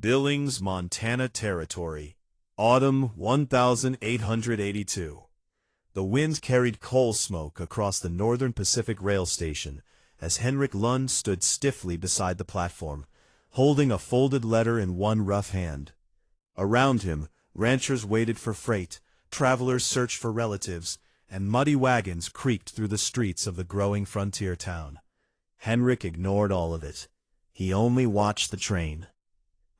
Billings, Montana Territory. Autumn 1882. The wind carried coal smoke across the Northern Pacific Rail Station as Henrik Lund stood stiffly beside the platform, holding a folded letter in one rough hand. Around him, ranchers waited for freight, travelers searched for relatives, and muddy wagons creaked through the streets of the growing frontier town. Henrik ignored all of it. He only watched the train.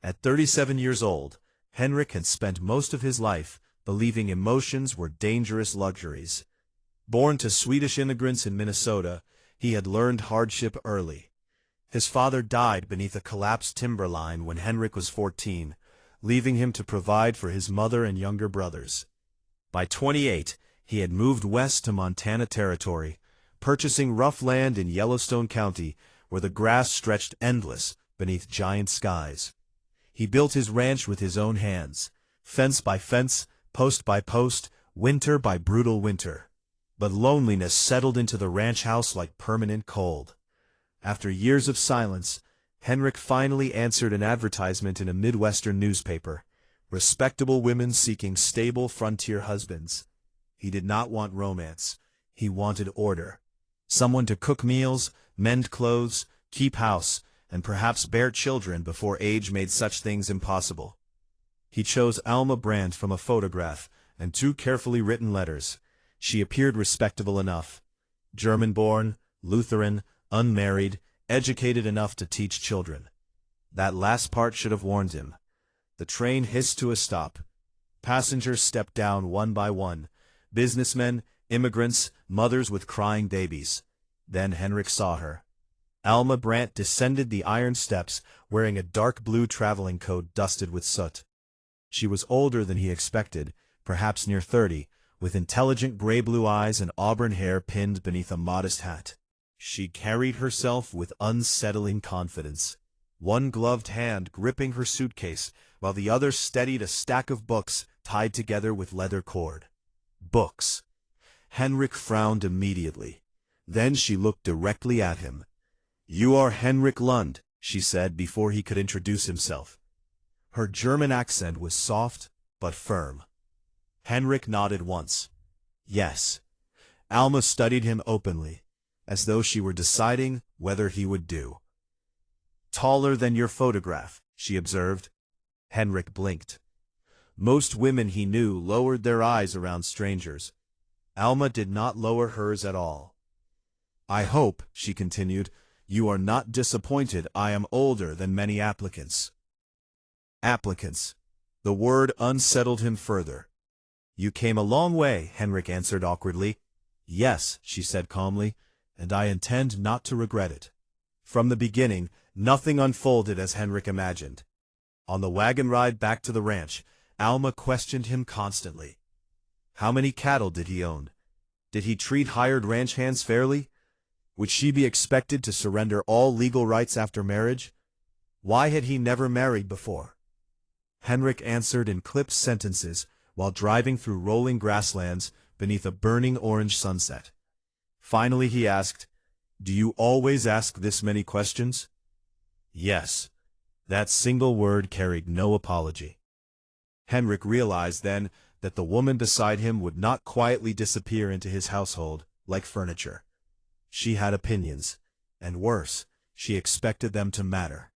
At 37 years old, Henrik had spent most of his life believing emotions were dangerous luxuries. Born to Swedish immigrants in Minnesota, he had learned hardship early. His father died beneath a collapsed timber line when Henrik was 14, leaving him to provide for his mother and younger brothers. By 28, he had moved west to Montana Territory, purchasing rough land in Yellowstone County where the grass stretched endless beneath giant skies. He built his ranch with his own hands, fence by fence, post by post, winter by brutal winter. But loneliness settled into the ranch house like permanent cold. After years of silence, Henrik finally answered an advertisement in a Midwestern newspaper. Respectable women seeking stable frontier husbands. He did not want romance. He wanted order. Someone to cook meals, mend clothes, keep house, and perhaps bear children before age made such things impossible. He chose Alma Brandt from a photograph and 2 carefully written letters. She appeared respectable enough. German-born, Lutheran, unmarried, educated enough to teach children. That last part should have warned him. The train hissed to a stop. Passengers stepped down one by one. Businessmen, immigrants, mothers with crying babies. Then Henrik saw her. Alma Brandt descended the iron steps, wearing a dark blue traveling coat dusted with soot. She was older than he expected, perhaps near 30, with intelligent gray-blue eyes and auburn hair pinned beneath a modest hat. She carried herself with unsettling confidence, one gloved hand gripping her suitcase, while the other steadied a stack of books tied together with leather cord. Books. Henrik frowned immediately. Then she looked directly at him. "You are Henrik Lund," she said before he could introduce himself. Her German accent was soft but firm. Henrik nodded once. Yes. Alma studied him openly, as though she were deciding whether he would do. "Taller than your photograph," she observed. Henrik blinked. Most women he knew lowered their eyes around strangers. Alma did not lower hers at all. "I hope," she continued, "you are not disappointed I am older than many applicants." Applicants. The word unsettled him further. "You came a long way," Henrik answered awkwardly. "Yes," she said calmly, "and I intend not to regret it." From the beginning, nothing unfolded as Henrik imagined. On the wagon ride back to the ranch, Alma questioned him constantly. How many cattle did he own? Did he treat hired ranch hands fairly? Would she be expected to surrender all legal rights after marriage? Why had he never married before? Henrik answered in clipped sentences while driving through rolling grasslands beneath a burning orange sunset. Finally he asked, "Do you always ask this many questions?" Yes. That single word carried no apology. Henrik realized then that the woman beside him would not quietly disappear into his household like furniture. She had opinions, and worse, she expected them to matter.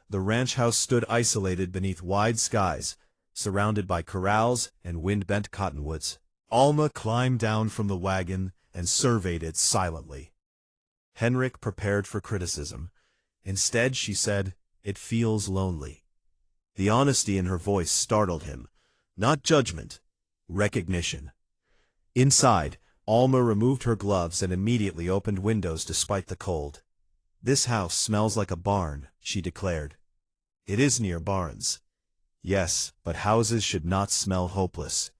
The ranch house stood isolated beneath wide skies, surrounded by corrals and wind-bent cottonwoods. Alma climbed down from the wagon and surveyed it silently. Henrik prepared for criticism. Instead, she said, "It feels lonely." The honesty in her voice startled him. Not judgment, recognition. Inside, Alma removed her gloves and immediately opened windows despite the cold. "This house smells like a barn," she declared. "It is near barns." Yes, but houses should not smell hopeless.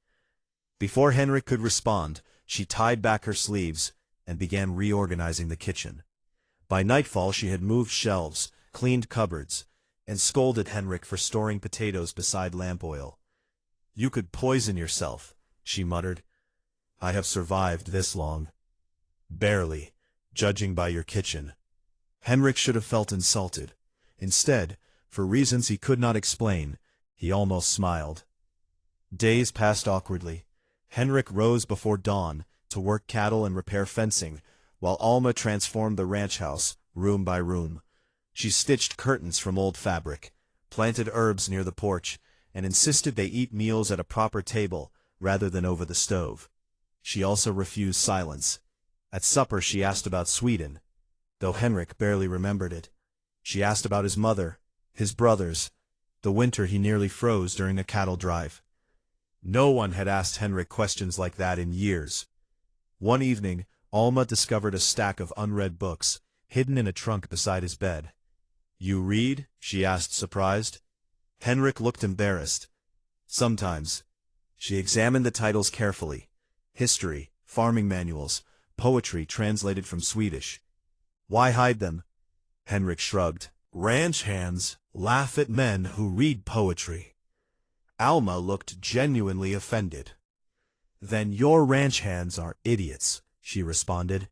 Before Henrik could respond, she tied back her sleeves and began reorganizing the kitchen. By nightfall she had moved shelves, cleaned cupboards, and scolded Henrik for storing potatoes beside lamp oil. "You could poison yourself," she muttered. "I have survived this long." "Barely, judging by your kitchen." Henrik should have felt insulted. Instead, for reasons he could not explain. He almost smiled. Days passed awkwardly. Henrik rose before dawn to work cattle and repair fencing, while Alma transformed the ranch house, room by room. She stitched curtains from old fabric, planted herbs near the porch, and insisted they eat meals at a proper table rather than over the stove. She also refused silence. At supper she asked about Sweden, though Henrik barely remembered it. She asked about his mother, his brothers, the winter he nearly froze during a cattle drive. No one had asked Henrik questions like that in years. One evening, Alma discovered a stack of unread books, hidden in a trunk beside his bed. "You read?" she asked, surprised. Henrik looked embarrassed. "Sometimes." She examined the titles carefully. History, farming manuals, poetry translated from Swedish. "Why hide them?" Henrik shrugged. "Ranch hands laugh at men who read poetry." Alma looked genuinely offended. "Then your ranch hands are idiots," she responded.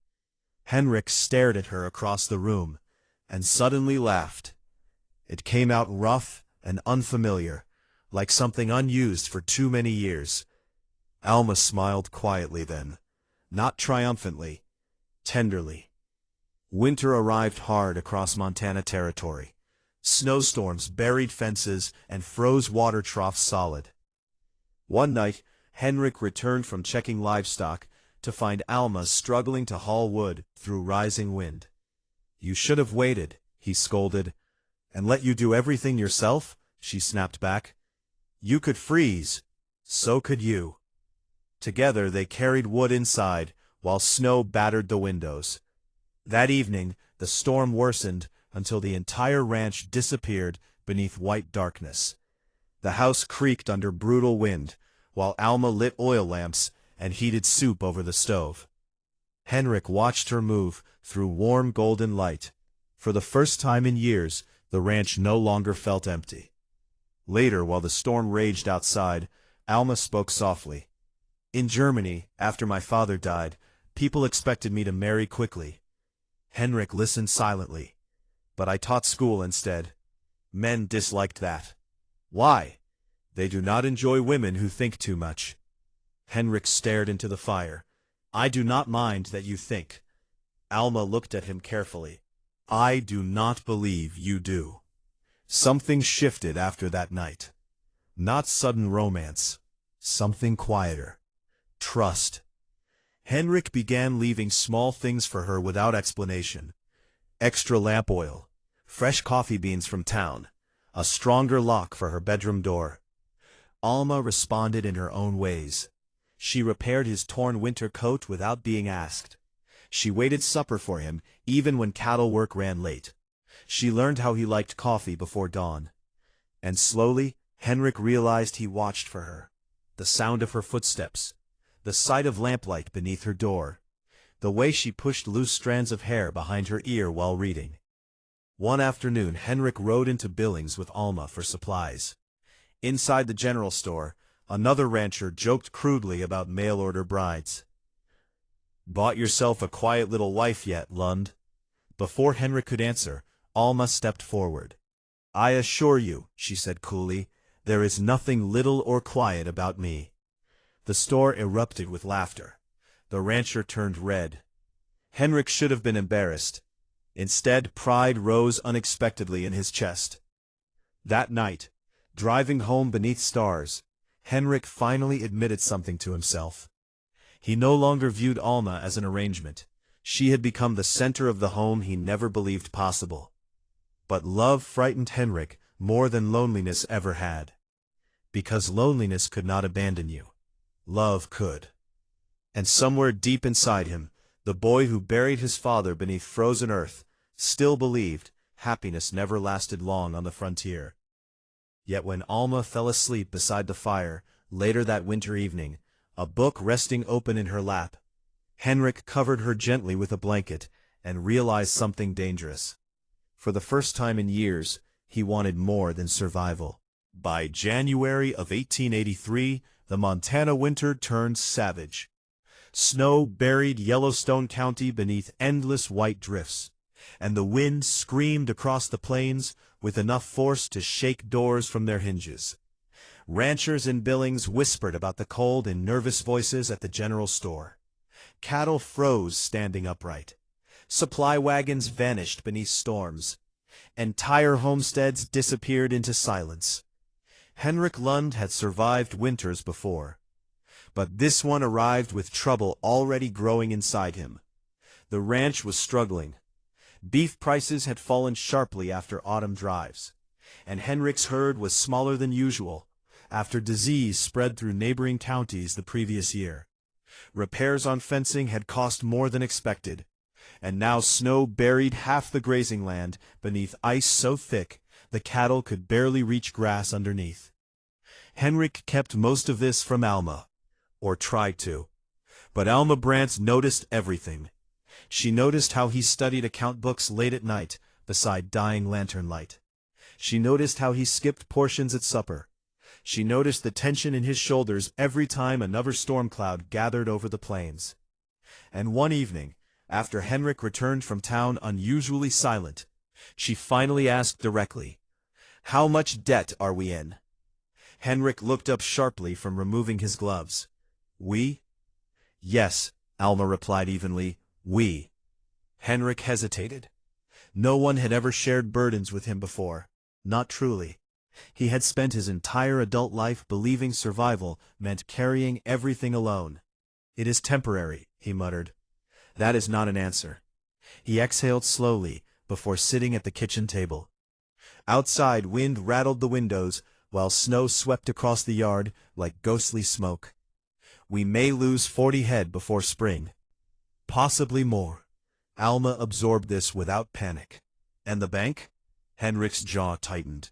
Henrik stared at her across the room, and suddenly laughed. It came out rough and unfamiliar, like something unused for too many years. Alma smiled quietly then, not triumphantly, tenderly. Winter arrived hard across Montana territory. Snowstorms buried fences and froze water troughs solid. One night, Henrik returned from checking livestock to find Alma struggling to haul wood through rising wind. "You should have waited," he scolded. "And let you do everything yourself?" she snapped back. "You could freeze. So could you." Together they carried wood inside, while snow battered the windows. That evening, the storm worsened until the entire ranch disappeared beneath white darkness. The house creaked under brutal wind, while Alma lit oil lamps and heated soup over the stove. Henrik watched her move through warm golden light. For the first time in years, the ranch no longer felt empty. Later, while the storm raged outside, Alma spoke softly. "In Germany, after my father died, people expected me to marry quickly." Henrik listened silently. "But I taught school instead. Men disliked that." "Why?" "They do not enjoy women who think too much." Henrik stared into the fire. "I do not mind that you think." Alma looked at him carefully. "I do not believe you do." Something shifted after that night. Not sudden romance. Something quieter. Trust. Henrik began leaving small things for her without explanation. Extra lamp oil, fresh coffee beans from town, a stronger lock for her bedroom door. Alma responded in her own ways. She repaired his torn winter coat without being asked. She waited supper for him, even when cattle work ran late. She learned how he liked coffee before dawn. And slowly, Henrik realized he watched for her. The sound of her footsteps, the sight of lamplight beneath her door, the way she pushed loose strands of hair behind her ear while reading. One afternoon, Henrik rode into Billings with Alma for supplies. Inside the general store, another rancher joked crudely about mail-order brides. "Bought yourself a quiet little wife yet, Lund?" Before Henrik could answer, Alma stepped forward. "I assure you," she said coolly, "there is nothing little or quiet about me." The store erupted with laughter. The rancher turned red. Henrik should have been embarrassed. Instead, pride rose unexpectedly in his chest. That night, driving home beneath stars, Henrik finally admitted something to himself. He no longer viewed Alma as an arrangement. She had become the center of the home he never believed possible. But love frightened Henrik more than loneliness ever had. Because loneliness could not abandon you. Love could. And somewhere deep inside him, the boy who buried his father beneath frozen earth still believed happiness never lasted long on the frontier. Yet when Alma fell asleep beside the fire, later that winter evening, a book resting open in her lap, Henrik covered her gently with a blanket and realized something dangerous. For the first time in years, he wanted more than survival. By January of 1883, the Montana winter turned savage. Snow buried Yellowstone County beneath endless white drifts, and the wind screamed across the plains with enough force to shake doors from their hinges. Ranchers in Billings whispered about the cold in nervous voices at the general store. Cattle froze standing upright. Supply wagons vanished beneath storms. Entire homesteads disappeared into silence. Henrik Lund had survived winters before, but this one arrived with trouble already growing inside him. The ranch was struggling. Beef prices had fallen sharply after autumn drives, and Henrik's herd was smaller than usual after disease spread through neighboring counties the previous year. Repairs on fencing had cost more than expected, and now snow buried half the grazing land beneath ice so thick the cattle could barely reach grass underneath. Henrik kept most of this from Alma, or tried to. But Alma Brandt noticed everything. She noticed how he studied account books late at night beside dying lantern light. She noticed how he skipped portions at supper. She noticed the tension in his shoulders every time another storm cloud gathered over the plains. And one evening, after Henrik returned from town unusually silent, she finally asked directly, "How much debt are we in?" Henrik looked up sharply from removing his gloves. "We?" "Yes," Alma replied evenly, "we." Henrik hesitated. No one had ever shared burdens with him before, not truly. He had spent his entire adult life believing survival meant carrying everything alone. "It is temporary," he muttered. "That is not an answer." He exhaled slowly before sitting at the kitchen table. Outside, wind rattled the windows, while snow swept across the yard like ghostly smoke. "We may lose 40 head before spring. Possibly more." Alma absorbed this without panic. "And the bank?" Henrik's jaw tightened.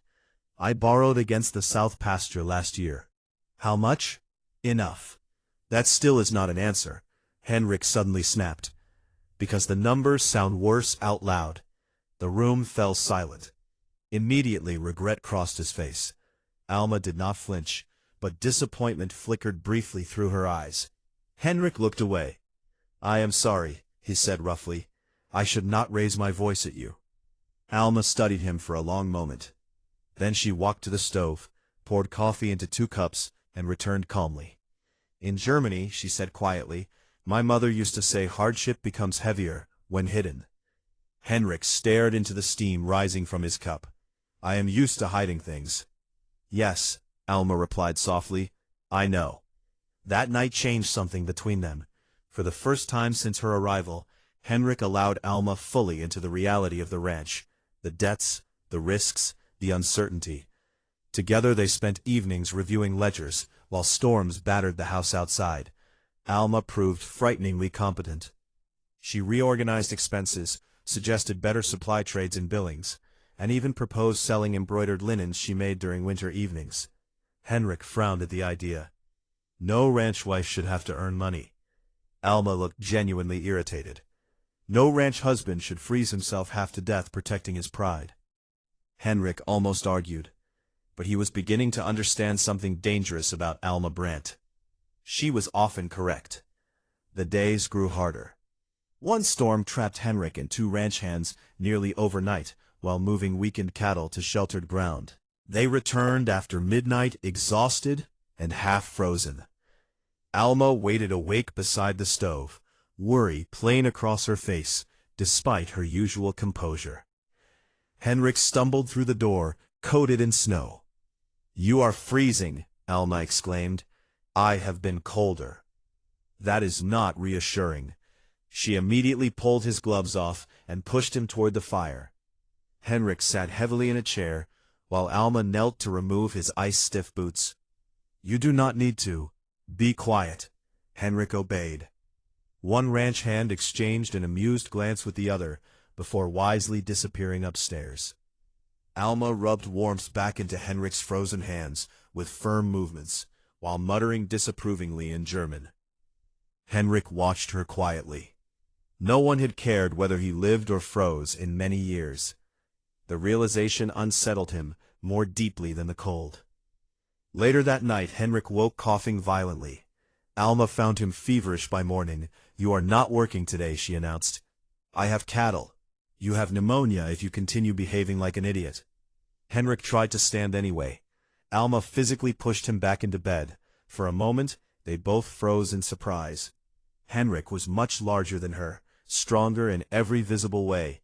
"I borrowed against the south pasture last year." "How much?" "Enough." "That still is not an answer," Henrik suddenly snapped. "Because the numbers sound worse out loud." The room fell silent. Immediately regret crossed his face. Alma did not flinch, but disappointment flickered briefly through her eyes. Henrik looked away. "I am sorry," he said roughly. "I should not raise my voice at you." Alma studied him for a long moment. Then she walked to the stove, poured coffee into 2 cups, and returned calmly. "In Germany," she said quietly, "my mother used to say hardship becomes heavier when hidden." Henrik stared into the steam rising from his cup. "I am used to hiding things." "Yes," Alma replied softly, "I know." That night changed something between them. For the first time since her arrival, Henrik allowed Alma fully into the reality of the ranch, the debts, the risks, the uncertainty. Together they spent evenings reviewing ledgers, while storms battered the house outside. Alma proved frighteningly competent. She reorganized expenses, suggested better supply trades in Billings, and even proposed selling embroidered linens she made during winter evenings. Henrik frowned at the idea. No ranch wife should have to earn money. Alma looked genuinely irritated. No ranch husband should freeze himself half to death protecting his pride. Henrik almost argued, but he was beginning to understand something dangerous about Alma Brandt. She was often correct. The days grew harder. One storm trapped Henrik and 2 ranch hands nearly overnight while moving weakened cattle to sheltered ground. They returned after midnight exhausted and half frozen. Alma waited awake beside the stove, worry plain across her face, despite her usual composure. Henrik stumbled through the door, coated in snow. "You are freezing," Alma exclaimed. "I have been colder." "That is not reassuring." She immediately pulled his gloves off and pushed him toward the fire. Henrik sat heavily in a chair, while Alma knelt to remove his ice-stiff boots. "You do not need to. Be quiet." Henrik obeyed. One ranch hand exchanged an amused glance with the other, before wisely disappearing upstairs. Alma rubbed warmth back into Henrik's frozen hands with firm movements, while muttering disapprovingly in German. Henrik watched her quietly. No one had cared whether he lived or froze in many years. The realization unsettled him more deeply than the cold. Later that night, Henrik woke coughing violently. Alma found him feverish by morning. "You are not working today," she announced. "I have cattle. You have pneumonia if you continue behaving like an idiot." Henrik tried to stand anyway. Alma physically pushed him back into bed. For a moment, they both froze in surprise. Henrik was much larger than her, stronger in every visible way.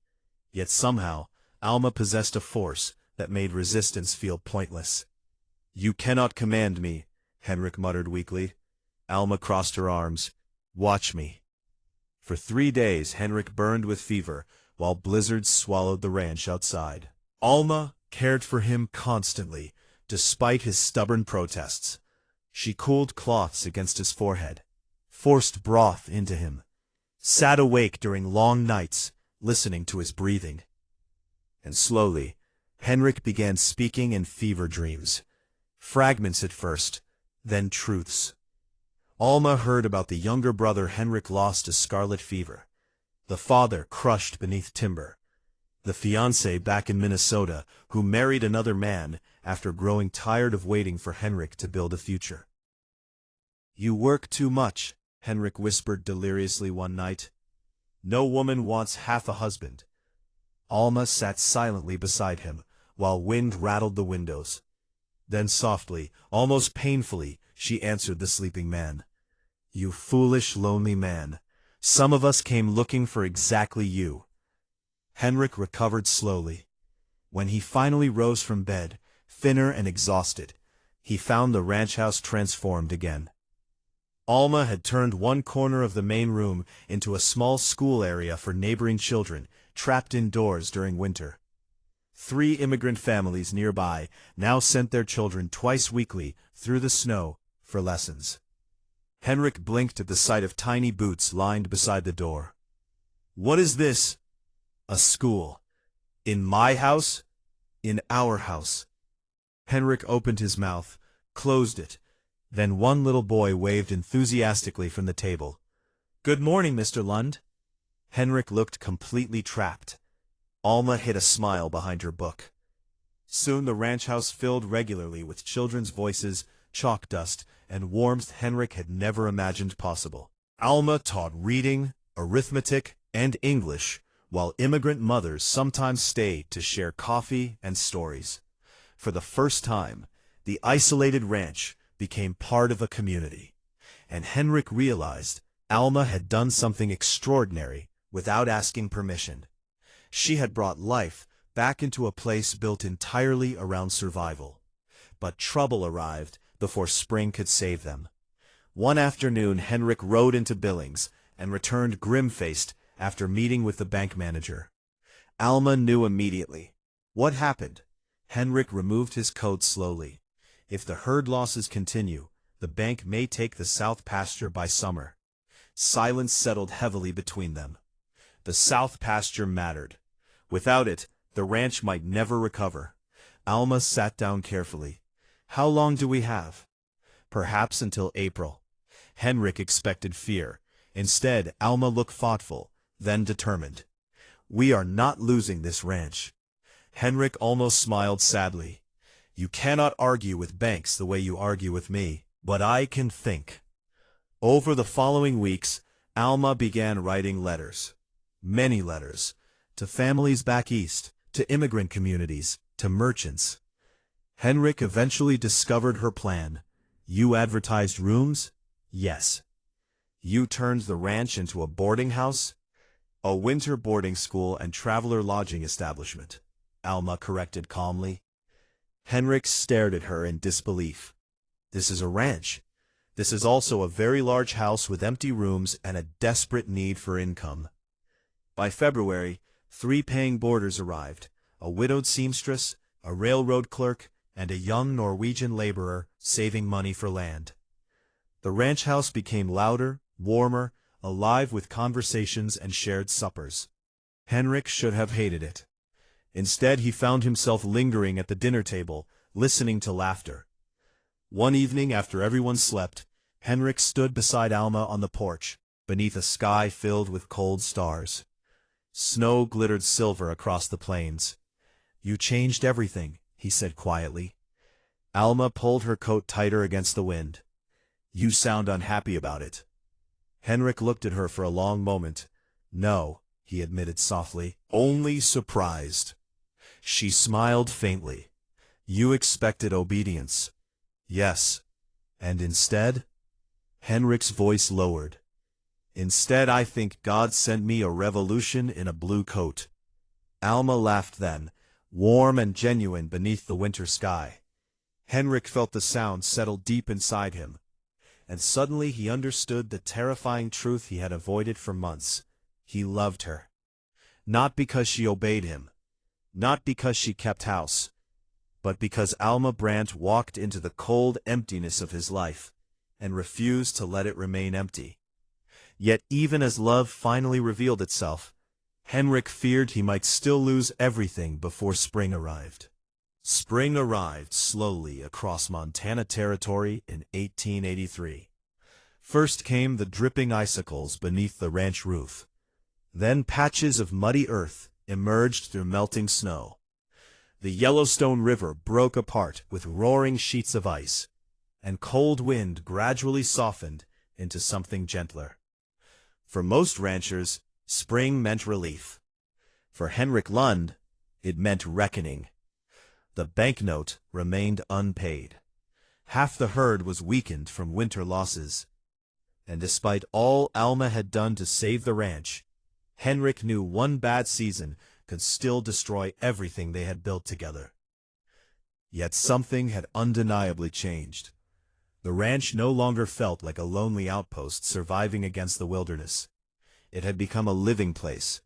Yet somehow, Alma possessed a force that made resistance feel pointless. "You cannot command me," Henrik muttered weakly. Alma crossed her arms. "Watch me." For 3 days Henrik burned with fever, while blizzards swallowed the ranch outside. Alma cared for him constantly, despite his stubborn protests. She cooled cloths against his forehead, forced broth into him, sat awake during long nights, listening to his breathing. And slowly, Henrik began speaking in fever dreams. Fragments at first, then truths. Alma heard about the younger brother Henrik lost to scarlet fever, the father crushed beneath timber, the fiancé back in Minnesota who married another man after growing tired of waiting for Henrik to build a future. "You work too much," Henrik whispered deliriously one night. "No woman wants half a husband." Alma sat silently beside him, while wind rattled the windows. Then softly, almost painfully, she answered the sleeping man. "You foolish, lonely man. Some of us came looking for exactly you." Henrik recovered slowly. When he finally rose from bed, thinner and exhausted, he found the ranch house transformed again. Alma had turned one corner of the main room into a small school area for neighboring children, trapped indoors during winter. 3 immigrant families nearby now sent their children twice weekly through the snow for lessons. Henrik blinked at the sight of tiny boots lined beside the door. "What is this?" "A school. In my house? In our house." Henrik opened his mouth, closed it. Then one little boy waved enthusiastically from the table. "Good morning, Mr. Lund." Henrik looked completely trapped. Alma hid a smile behind her book. Soon the ranch house filled regularly with children's voices, chalk dust, and warmth Henrik had never imagined possible. Alma taught reading, arithmetic, and English, while immigrant mothers sometimes stayed to share coffee and stories. For the first time, the isolated ranch became part of a community, and Henrik realized Alma had done something extraordinary without asking permission. She had brought life back into a place built entirely around survival. But trouble arrived before spring could save them. One afternoon Henrik rode into Billings and returned grim-faced after meeting with the bank manager. Alma knew immediately. What happened? Henrik removed his coat slowly. If the herd losses continue, the bank may take the south pasture by summer. Silence settled heavily between them. The south pasture mattered. Without it, the ranch might never recover. Alma sat down carefully. "How long do we have?" "Perhaps until April." Henrik expected fear. Instead, Alma looked thoughtful, then determined. "We are not losing this ranch." Henrik almost smiled sadly. "You cannot argue with banks the way you argue with me, but I can think." Over the following weeks, Alma began writing letters. Many letters. To families back east, to immigrant communities, to merchants. Henrik eventually discovered her plan. "You advertised rooms?" "Yes." "You turned the ranch into a boarding house?" "A winter boarding school and traveler lodging establishment," Alma corrected calmly. Henrik stared at her in disbelief. "This is a ranch. This is also a very large house with empty rooms and a desperate need for income." By February, 3 paying boarders arrived, a widowed seamstress, a railroad clerk, and a young Norwegian laborer saving money for land. The ranch house became louder, warmer, alive with conversations and shared suppers. Henrik should have hated it. Instead, he found himself lingering at the dinner table, listening to laughter. One evening after everyone slept, Henrik stood beside Alma on the porch, beneath a sky filled with cold stars. Snow glittered silver across the plains. "You changed everything," he said quietly. Alma pulled her coat tighter against the wind. "You sound unhappy about it." Henrik looked at her for a long moment. "No," he admitted softly, "only surprised." She smiled faintly. You expected obedience. Yes. And instead? Henrik's voice lowered. Instead, I think God sent me a revolution in a blue coat. Alma laughed then, warm and genuine beneath the winter sky. Henrik felt the sound settle deep inside him, and suddenly he understood the terrifying truth he had avoided for months. He loved her. Not because she obeyed him, not because she kept house, but because Alma Brandt walked into the cold emptiness of his life, and refused to let it remain empty. Yet even as love finally revealed itself, Henrik feared he might still lose everything before spring arrived. Spring arrived slowly across Montana Territory in 1883. First came the dripping icicles beneath the ranch roof. Then patches of muddy earth emerged through melting snow. The Yellowstone River broke apart with roaring sheets of ice, and cold wind gradually softened into something gentler. For most ranchers, spring meant relief. For Henrik Lund, it meant reckoning. The banknote remained unpaid. Half the herd was weakened from winter losses. And despite all Alma had done to save the ranch, Henrik knew one bad season could still destroy everything they had built together. Yet something had undeniably changed. The ranch no longer felt like a lonely outpost surviving against the wilderness. It had become a living place,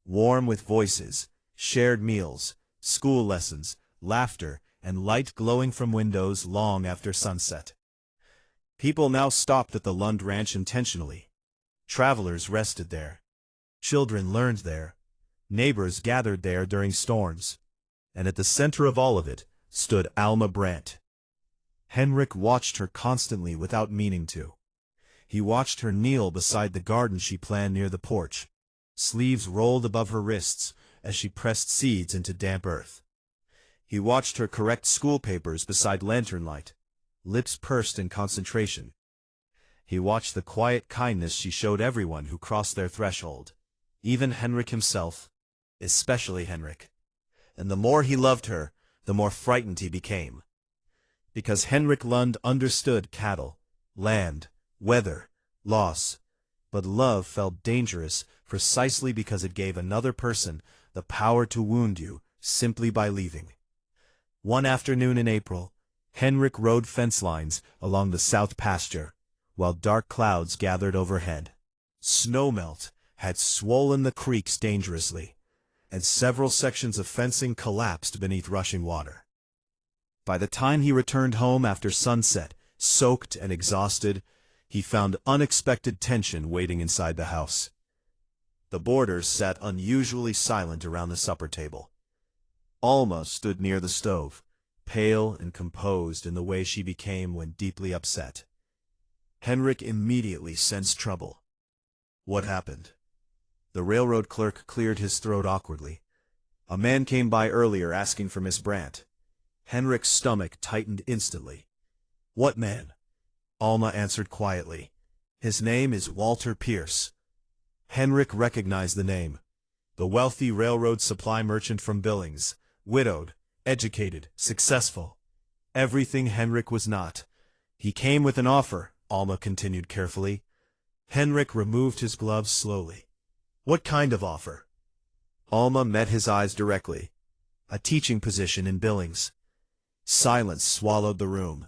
warm with voices, shared meals, school lessons, laughter, and light glowing from windows long after sunset. People now stopped at the Lund Ranch intentionally. Travelers rested there. Children learned there. Neighbors gathered there during storms. And at the center of all of it stood Alma Brandt. Henrik watched her constantly without meaning to. He watched her kneel beside the garden she planned near the porch. Sleeves rolled above her wrists as she pressed seeds into damp earth. He watched her correct school papers beside lantern light, lips pursed in concentration. He watched the quiet kindness she showed everyone who crossed their threshold, even Henrik himself, especially Henrik. And the more he loved her, the more frightened he became. Because Henrik Lund understood cattle, land, weather, loss, but love felt dangerous precisely because it gave another person the power to wound you simply by leaving. One afternoon in April, Henrik rode fence lines along the south pasture, while dark clouds gathered overhead. Snowmelt had swollen the creeks dangerously, and several sections of fencing collapsed beneath rushing water. By the time he returned home after sunset, soaked and exhausted, he found unexpected tension waiting inside the house. The boarders sat unusually silent around the supper table. Alma stood near the stove, pale and composed in the way she became when deeply upset. Henrik immediately sensed trouble. What happened? The railroad clerk cleared his throat awkwardly. A man came by earlier asking for Miss Brandt. Henrik's stomach tightened instantly. What man? Alma answered quietly. His name is Walter Pierce. Henrik recognized the name. The wealthy railroad supply merchant from Billings, widowed, educated, successful. Everything Henrik was not. He came with an offer, Alma continued carefully. Henrik removed his gloves slowly. What kind of offer? Alma met his eyes directly. A teaching position in Billings. Silence swallowed the room.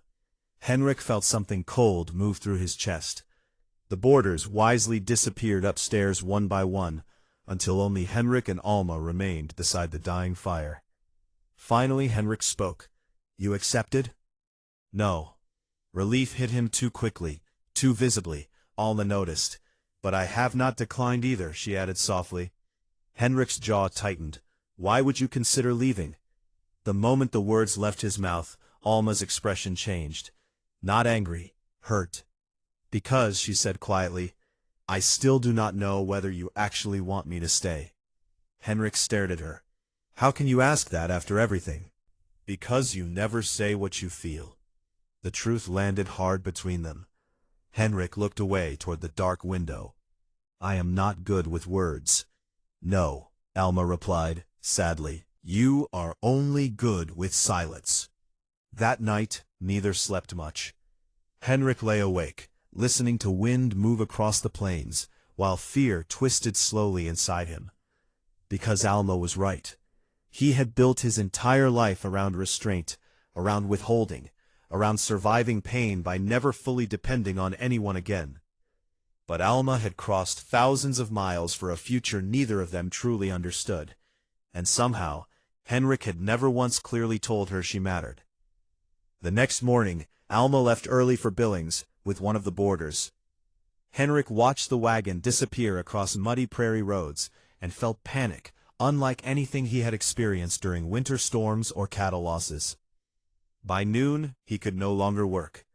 Henrik felt something cold move through his chest. The boarders wisely disappeared upstairs one by one, until only Henrik and Alma remained beside the dying fire. Finally Henrik spoke. You accepted? No. Relief hit him too quickly, too visibly, Alma noticed. But I have not declined either, she added softly. Henrik's jaw tightened. Why would you consider leaving? The moment the words left his mouth, Alma's expression changed. Not angry, hurt. Because, she said quietly, I still do not know whether you actually want me to stay. Henrik stared at her. How can you ask that after everything? Because you never say what you feel. The truth landed hard between them. Henrik looked away toward the dark window. I am not good with words. No, Alma replied, sadly. You are only good with silence. That night, neither slept much. Henrik lay awake, listening to wind move across the plains, while fear twisted slowly inside him. Because Alma was right. He had built his entire life around restraint, around withholding, around surviving pain by never fully depending on anyone again. But Alma had crossed thousands of miles for a future neither of them truly understood. And somehow, Henrik had never once clearly told her she mattered. The next morning, Alma left early for Billings, with one of the boarders. Henrik watched the wagon disappear across muddy prairie roads, and felt panic, unlike anything he had experienced during winter storms or cattle losses. By noon, he could no longer work.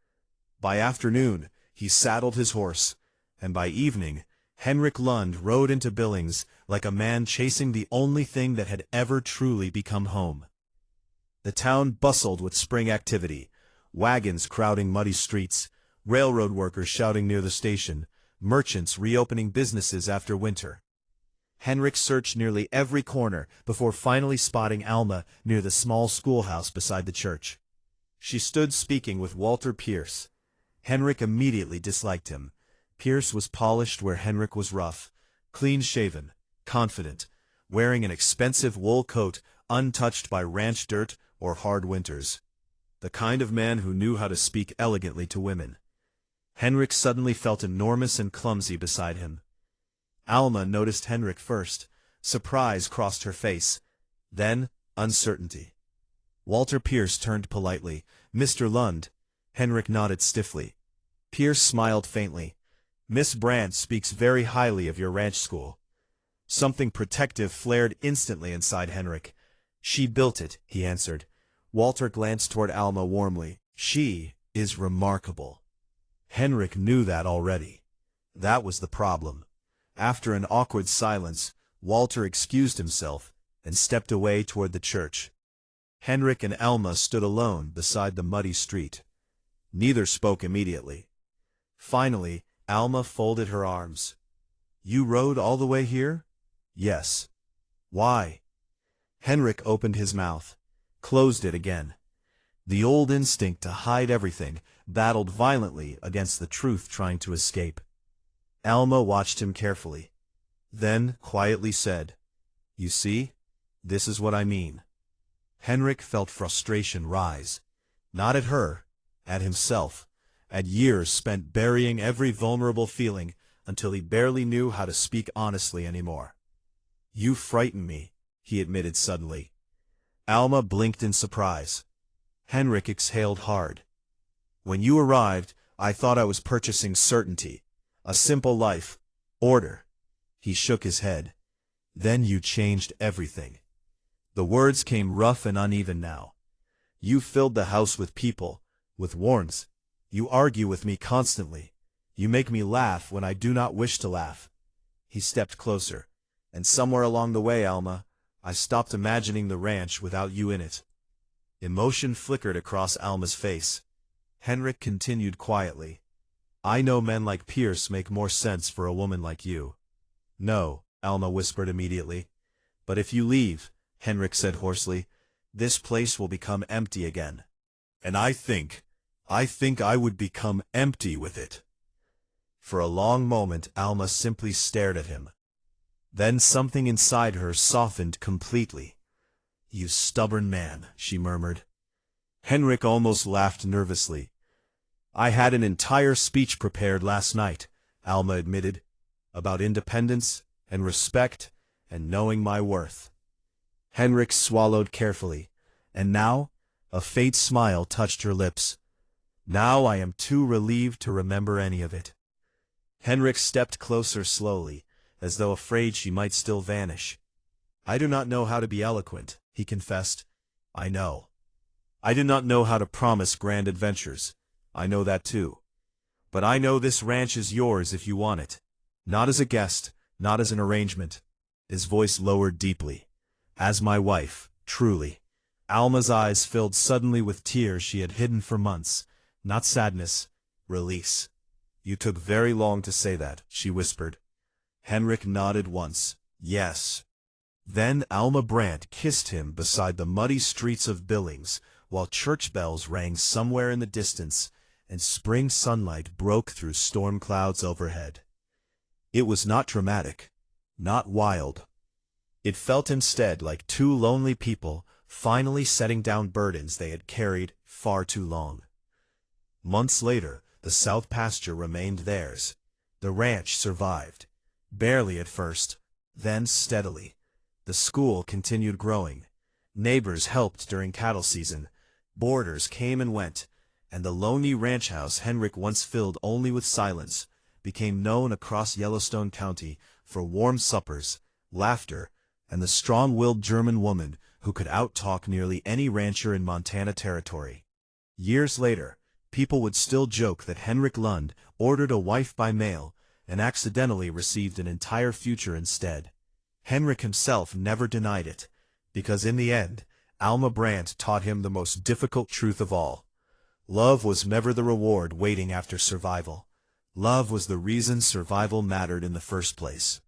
By afternoon, he saddled his horse, and by evening, Henrik Lund rode into Billings like a man chasing the only thing that had ever truly become home. The town bustled with spring activity, wagons crowding muddy streets, railroad workers shouting near the station, merchants reopening businesses after winter. Henrik searched nearly every corner before finally spotting Alma near the small schoolhouse beside the church. She stood speaking with Walter Pierce. Henrik immediately disliked him. Pierce was polished where Henrik was rough, clean-shaven, confident, wearing an expensive wool coat untouched by ranch dirt or hard winters. The kind of man who knew how to speak elegantly to women. Henrik suddenly felt enormous and clumsy beside him. Alma noticed Henrik first. Surprise crossed her face. Then, uncertainty. Walter Pierce turned politely. "Mr. Lund." Henrik nodded stiffly. Pierce smiled faintly. "Miss Brandt speaks very highly of your ranch school." Something protective flared instantly inside Henrik. "She built it," he answered. Walter glanced toward Alma warmly. "She is remarkable." Henrik knew that already. That was the problem. After an awkward silence, Walter excused himself and stepped away toward the church. Henrik and Alma stood alone beside the muddy street. Neither spoke immediately. Finally, Alma folded her arms. "You rode all the way here?" "Yes." "Why?" Henrik opened his mouth, closed it again. The old instinct to hide everything battled violently against the truth trying to escape. Alma watched him carefully, then quietly said, "You see, this is what I mean." Henrik felt frustration rise, not at her, at himself, at years spent burying every vulnerable feeling until he barely knew how to speak honestly anymore. "You frighten me," he admitted suddenly. Alma blinked in surprise. Henrik exhaled hard. "When you arrived, I thought I was purchasing certainty, a simple life, order." He shook his head. "Then you changed everything." The words came rough and uneven now. "You filled the house with people, with warns. You argue with me constantly. You make me laugh when I do not wish to laugh." He stepped closer. "And somewhere along the way, Alma, I stopped imagining the ranch without you in it." Emotion flickered across Alma's face. Henrik continued quietly. "I know men like Pierce make more sense for a woman like you." "No," Alma whispered immediately. "But if you leave," Henrik said hoarsely, "this place will become empty again. And I think I would become empty with it." For a long moment Alma simply stared at him. Then something inside her softened completely. "You stubborn man," she murmured. Henrik almost laughed nervously. "I had an entire speech prepared last night," Alma admitted, "about independence and respect and knowing my worth." Henrik swallowed carefully, and now a faint smile touched her lips. "Now I am too relieved to remember any of it." Henrik stepped closer slowly, as though afraid she might still vanish. "I do not know how to be eloquent," he confessed. "I know. I do not know how to promise grand adventures. I know that too. But I know this ranch is yours if you want it. Not as a guest, not as an arrangement." His voice lowered deeply. "As my wife, truly." Alma's eyes filled suddenly with tears she had hidden for months. Not sadness, release. "You took very long to say that," she whispered. Henrik nodded once. "Yes." Then Alma Brandt kissed him beside the muddy streets of Billings, while church bells rang somewhere in the distance, and spring sunlight broke through storm clouds overhead. It was not dramatic, not wild. It felt instead like two lonely people finally setting down burdens they had carried far too long. Months later, the south pasture remained theirs. The ranch survived. Barely at first, then steadily. The school continued growing. Neighbors helped during cattle season. Boarders came and went, and the lonely ranch house Henrik once filled only with silence became known across Yellowstone County for warm suppers, laughter, and the strong-willed German woman who could out-talk nearly any rancher in Montana Territory. Years later, people would still joke that Henrik Lund ordered a wife by mail and accidentally received an entire future instead. Henrik himself never denied it, because in the end, Alma Brandt taught him the most difficult truth of all. Love was never the reward waiting after survival. Love was the reason survival mattered in the first place.